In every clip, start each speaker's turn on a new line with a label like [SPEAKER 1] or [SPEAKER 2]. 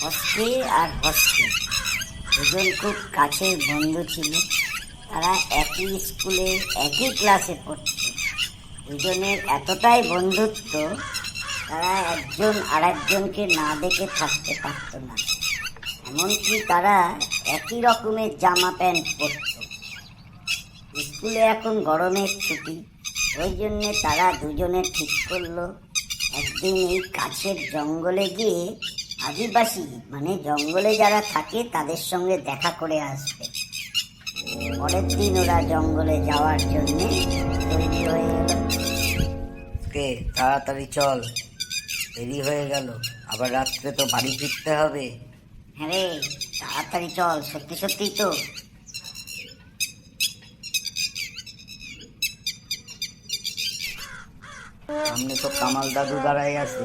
[SPEAKER 1] Husky আর husky দুজন খুব কাছের বন্ধু ছিল। তারা একই স্কুলে একই ক্লাসে পড়ত। দুজনের এতটাই বন্ধুত্ব, তারা একজন আরেকজনকে না দেখে থাকতে পারত না। এমনকি তারা একই রকমের জামা প্যান্ট পরত। স্কুলে এখন গরমের ছুটি, ওই জন্যে তারা দুজনে ঠিক করলো একদিন এই কাছের জঙ্গলে গিয়ে আদিবাসী মানে জঙ্গলে যারা থাকে তাদের সঙ্গে দেখা করে আসবে। পরের দিন ওরা জঙ্গলে যাওয়ার জন্য তৈরি হয়ে গেল।
[SPEAKER 2] কে তাড়াতাড়ি চল, দেরি হয়ে গেল, আবার রাত্রে তো বাড়ি ফিরতে হবে।
[SPEAKER 1] হ্যাঁ রে, তাড়াতাড়ি চল, সত্যি সত্যি তো।
[SPEAKER 2] সামনে তো কামাল দাদু দাঁড়াই আছে,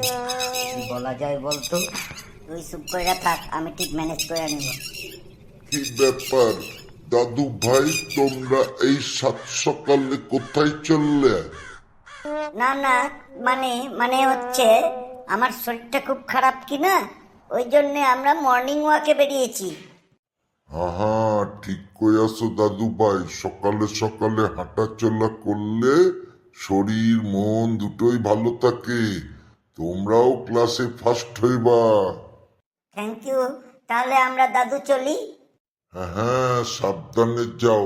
[SPEAKER 2] কি বলা যায় বলতো?
[SPEAKER 1] তুই চুপ করে থাক, আমি ঠিক ম্যানেজ করে নেব।
[SPEAKER 3] কি ব্যাপার দাদু ভাই, তোমরা এই সাত সকালে কোথায় চললে?
[SPEAKER 1] না না, মানে মানে হচ্ছে আমার শরীরটা খুব খারাপ কি না, ওই জন্যে আমরা মর্নিং ওয়াকে বেরিয়েছি।
[SPEAKER 3] আহা, ঠিক কই আছো দাদু ভাই, সকালে সকালে হাঁটা চলা করলে শরীর মন দুটোই ভালো থাকে। তোমরাও ক্লাসে ফার্স্ট হইবা।
[SPEAKER 1] Thank you. তাহলে আমরা দাদু চলি।
[SPEAKER 3] হ্যাঁ হ্যাঁ, সাবধানে যাও,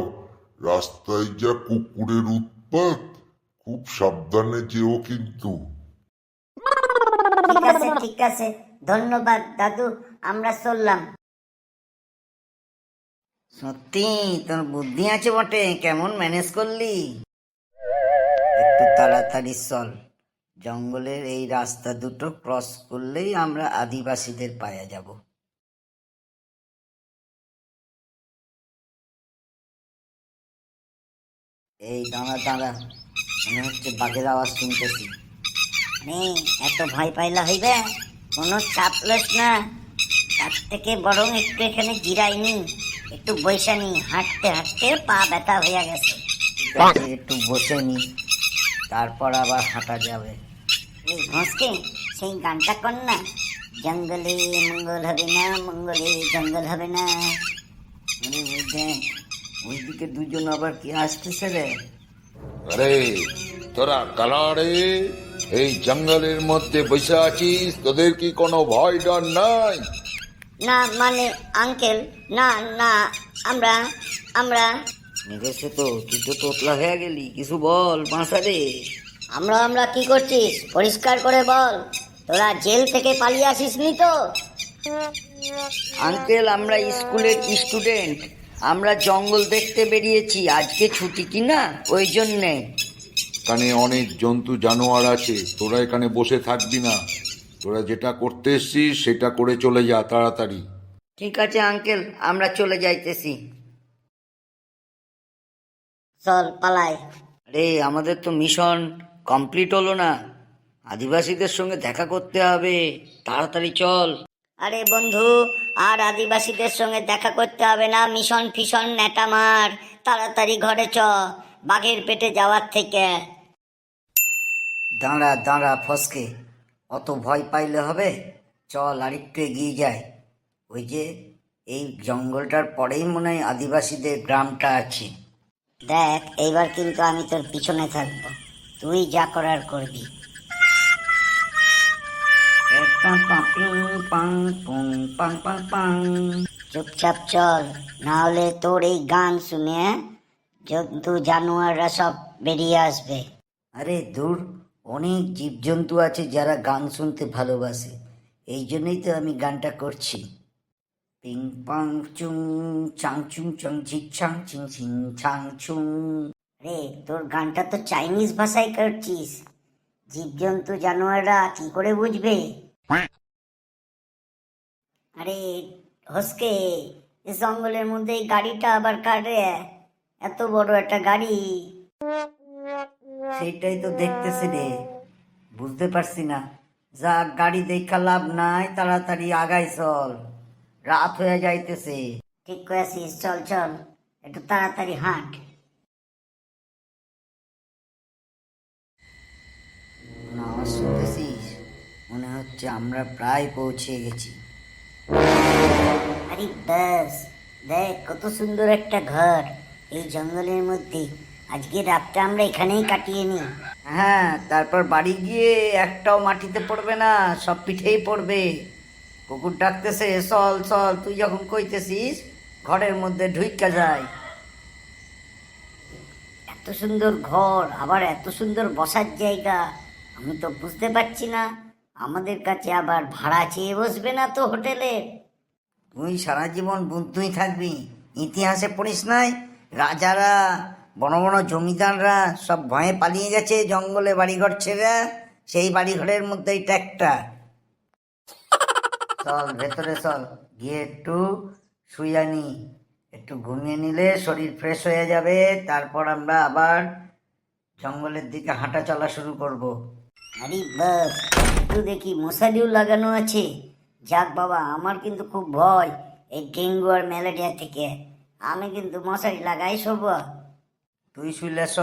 [SPEAKER 3] রাস্তায় যা কুকুরের উৎপাত, খুব সাবধানে যেও কিন্তু।
[SPEAKER 1] ঠিক আছে ঠিক আছে, ধন্যবাদ দাদু, আমরা চললাম।
[SPEAKER 2] সত্যি তোর বুদ্ধি আছে বটে, কেমন ম্যানেজ করলি? একটু তাড়াতাড়ি চল, জঙ্গলের এই রাস্তা দুটো ক্রস করলেই আমরা আদিবাসীদের পায়ে যাব। এই দাঁড়া দাঁড়া, মনে হচ্ছে বাঘের আওয়াজ শুনতেছি।
[SPEAKER 1] এত ভয় পাইলা হইবে, কোনো চাপ লস না। তার থেকে বরং একটু এখানে জিরাইনি, একটু বৈশানি, হাঁটতে হাঁটতে পা ব্যথা হয়ে গেছে।
[SPEAKER 2] ঠিক আছে, একটু বসে নি, তারপর আবার হাঁটা যাবে।
[SPEAKER 1] এই ঘসকে সেই গানটা কর না, জঙ্গলে মঙ্গল হবে না, মঙ্গলে জঙ্গল হবে না।
[SPEAKER 2] আরে ওই দেখ, ওইদিকে দুজন আবার কি আসতেছে রে?
[SPEAKER 4] আরে তোরা কারা রে? এই জঙ্গলের মধ্যে বসে আছিস, তোদের কি কোনো ভয় ডর নাই?
[SPEAKER 1] না মানে আঙ্কেল, না না, আমরা আমরা
[SPEAKER 2] মেরেছে তো, তুই তো তোতলা হয়ে গেলি, কিছু বল বাঁচারে।
[SPEAKER 1] আমরা আমরা কি করছিস পরিষ্কার করে বল, তোরা জেল থেকে পালিয়ে আসিস নি তো?
[SPEAKER 2] আঙ্কেল, আমরা স্কুলের স্টুডেন্ট, আমরা জঙ্গল দেখতে বেরিয়েছি, আজকে ছুটি কি না, ওই জন্যে।
[SPEAKER 4] এখানে অনেক জন্তু জানোয়ার আছে, তোরা এখানে বসে থাকবি না। তোরা যেটা করতে এসছিস সেটা করে চলে যা তাড়াতাড়ি।
[SPEAKER 2] ঠিক আছে আঙ্কেল, আমরা চলে যাইতেছি।
[SPEAKER 1] চল পালাই।
[SPEAKER 2] আরে আমাদের তো মিশন কমপ্লিট হলো না, আদিবাসীদের সঙ্গে দেখা করতে হবে, তাড়াতাড়ি চল।
[SPEAKER 1] আরে বন্ধু, আর আদিবাসীদের সঙ্গে দেখা করতে হবে না, মিশন ফিশন নেটা মার, তাড়াতাড়ি ঘরে চ, বাঘের পেটে যাওয়ার থেকে।
[SPEAKER 2] দাঁড়া দাঁড়া ফসকে, অত ভয় পাইলে হবে? চল আরেকটু এগিয়ে যাই। ওই যে এই জঙ্গলটার পরেই মনে হয় আদিবাসীদের গ্রামটা আছে।
[SPEAKER 1] দেখ, এইবার কিন্তু আমি তোর পিছনে থাকবো, তুই যা করার করবি। চুপচাপ চল, না হলে তোর এই গান শুনে জন্তু জানোয়াররা সব বেরিয়ে আসবে।
[SPEAKER 2] আরে দূর, অনেক জীবজন্তু আছে যারা গান শুনতে ভালোবাসে, এই জন্যই তো আমি গানটা করছি। পিং পাং চুং চাং চুং চং ঝিক ছাং চিং চিং ছাং চুং।
[SPEAKER 1] রে, তোর গানটা তো চাইনিজ ভাষায় করছিস, জীবজন্তু জানোয়াররা কি করে বুঝবে? আরে হসকে, এই জঙ্গলের মধ্যে এই গাড়িটা আবার কার রে? এত বড় একটা গাড়ি।
[SPEAKER 2] সেইটাই তো দেখতেছি রে, বুঝতে পারছি না। যা, গাড়ি দেখা লাভ নাই, তাড়াতাড়ি আগাই চল, রাত হয়ে যাইতেছে।
[SPEAKER 1] ঠিক করেছিস, চল চল, একটু তাড়াতাড়ি হাঁট।
[SPEAKER 2] আওয়াজ শুনতেছিস? মনে হচ্ছে আমরা প্রায় পৌঁছে গেছি।
[SPEAKER 1] আরে বাস, দেখ কত সুন্দর একটা ঘর এই জঙ্গলের মধ্যে। আজকে রাতটা আমরা এখানেই কাটিয়ে নিই।
[SPEAKER 2] হ্যাঁ, তারপর বাড়ি গিয়ে একটাও মাটিতে পড়বে না, সব পিঠেই পড়বে। কুকুর ডাকতেছে, চল চল, তুই যখন কইতেছিস ঘরের মধ্যে ঢুইকা যায়।
[SPEAKER 1] এত সুন্দর ঘর, আবার এত সুন্দর বসার জায়গা, আমি তো বুঝতে পারছি না আমাদের কাছে আবার ভাড়া চেয়ে বসবে না তো হোটেলে?
[SPEAKER 2] তুই সারা জীবন বুদ্ধই থাকবি। ইতিহাসে পড়িস নাই, রাজারা, বড় বড় জমিদাররা সব ভয়ে পালিয়ে গেছে জঙ্গলে বাড়িঘর ছেড়ে, সেই বাড়িঘরের মধ্যে এটা একটা। চল ভেতরে চল, গিয়ে একটু শুয়ে আনি, একটু ঘুমিয়ে নিলে শরীর ফ্রেশ হয়ে যাবে। তারপর আমরা আবার জঙ্গলের দিকে হাঁটা চলা শুরু করব।
[SPEAKER 1] আরে বাস, একটু দেখি মশারিও লাগানো আছে। যাক বাবা, আমার কিন্তু খুব ভয় এই ডেঙ্গু আর ম্যালেরিয়া থেকে। আমি কিন্তু মশারি লাগাই শোব।
[SPEAKER 2] তুই শুইলে শ,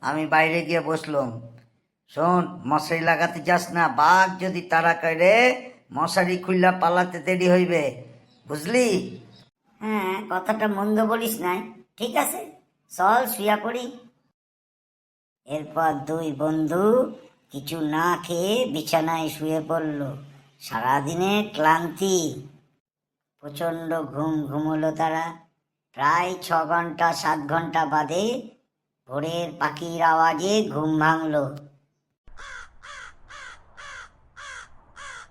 [SPEAKER 2] আমি বাইরে গিয়ে বসলাম। শোন, মশারি লাগাতে যাস না, বাঘ যদি তাড়া করে মশারি খুললা পালাতে দেরি হইবে, বুঝলি?
[SPEAKER 1] হ্যাঁ, কথাটা মন্দ বলিস নাই। ঠিক আছে, চল শুয়া পড়ি। এরপর দুই বন্ধু কিছু না খেয়ে বিছানায় শুয়ে পড়ল। সারাদিনের ক্লান্তি, প্রচন্ড ঘুম ঘুমলো তারা। প্রায় 6 ঘন্টা 7 ঘন্টা বাদে ভোরের পাখির আওয়াজে ঘুম ভাঙলো।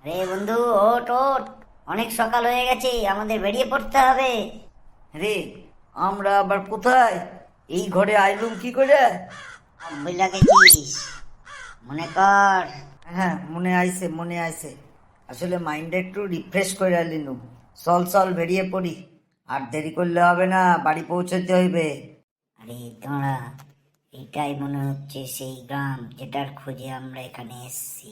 [SPEAKER 1] রে বন্ধু, ওঠ ওঠ, অনেক সকাল হয়ে গেছে, আমাদের বেরিয়ে পড়তে হবে।
[SPEAKER 2] রে, আমরা আবার কোথায়? এই ঘরে আইলুম কি করে?
[SPEAKER 1] বুঝলা গেছিস, মনে কর।
[SPEAKER 2] হ্যাঁ, মনে আইছে মনে আইছে। আসলে মাইন্ডে একটু রিফ্রেশ করে নিলুম। চল চল, বেরিয়ে পড়ি, আর দেরি করলে হবে না, বাড়ি পৌঁছতে হইবে।
[SPEAKER 1] আরে তোরা, এটাই মনে হচ্ছে সেই গ্রাম যেটার খোঁজে আমরা এখানে এসেছি।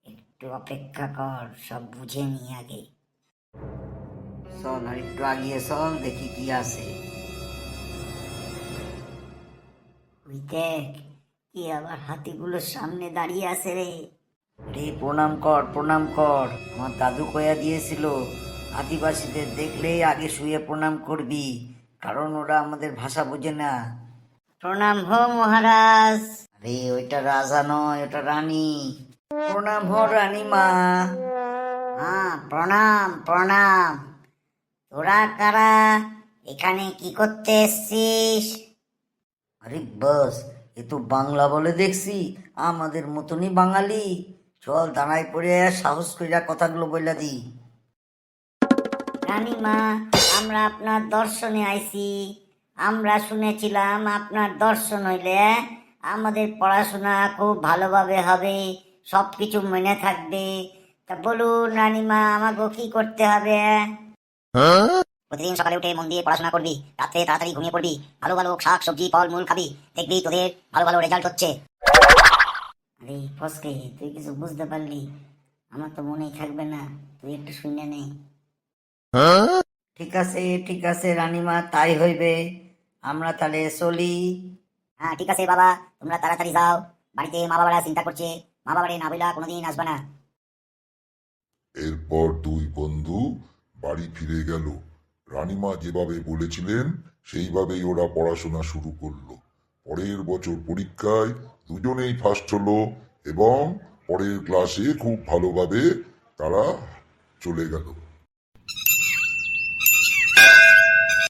[SPEAKER 1] একটু অপেক্ষা কর, সব বুঝে নি আগে।
[SPEAKER 2] চল আর একটু আগিয়ে চল, দেখি কি আছে।
[SPEAKER 1] ওই দেখ, কি আবার হাতিগুলোর সামনে দাঁড়িয়ে আছে রে।
[SPEAKER 2] রে, প্রণাম কর প্রণাম কর। আমার দাদু কয়া দিয়েছিল আদিবাসীদের দেখলেই আগে শুয়ে প্রণাম করবি, কারণ ওরা আমাদের ভাষা বোঝে না।
[SPEAKER 1] প্রণাম হো মহারাজ।
[SPEAKER 2] আরে ওইটা রাজা নয়, ওটা রানী। প্রণাম হো রানী মা।
[SPEAKER 1] হ্যাঁ, প্রণাম প্রণাম। তোরা কারা, এখানে কি করতে এসছিস?
[SPEAKER 2] আরে বাস, এ তো বাংলা বলে দেখছি, আমাদের মতনই বাঙালি। চল দাঁড়াই পড়ে সাহস কইরা কথাগুলো বইলা দি।
[SPEAKER 1] রানীমা, আমরা আপনার দর্শনে আইছি। আমরা শুনেছিলাম আপনার দর্শন হইলে আমাদের পড়াশোনা খুব ভালোভাবে হবে, সবকিছু মনে থাকবে। তা বলুন রানীমা, আমাকে কি করতে হবে? প্রতিদিন সকালে উঠে মন দিয়ে পড়াশোনা করবি, রাত্রে তাড়াতাড়ি ঘুমিয়ে পড়বি, ভালো ভালো শাক সবজি ফল মূল খাবি, দেখবি তোদের ভালো ভালো রেজাল্ট হচ্ছে। আরে ফসকে, তুই কিছু বুঝতে পারলি? আমার তো মনেই থাকবে না, তুই একটু শুনে নে।
[SPEAKER 2] ঠিক আছে রানীমা, তাই হইবে। আমরা তাহলে চলি।
[SPEAKER 1] হ্যাঁ ঠিক আছে বাবা, তোমরা তাড়াতাড়ি যাও। বাড়িতে মা বাবারা চিন্তা করছে, মা বাবারে না বইলা কোনোদিন আসবে না।
[SPEAKER 3] এরপর দুই বন্ধু বাড়ি ফিরে গেল। রানীমা যেভাবে বলেছিলেন সেইভাবেই ওরা পড়াশোনা শুরু করলো। পরের বছর পরীক্ষায় দুজনেই ফার্স্ট হলো এবং পরের ক্লাসে খুব ভালোভাবে তারা চলে গেল।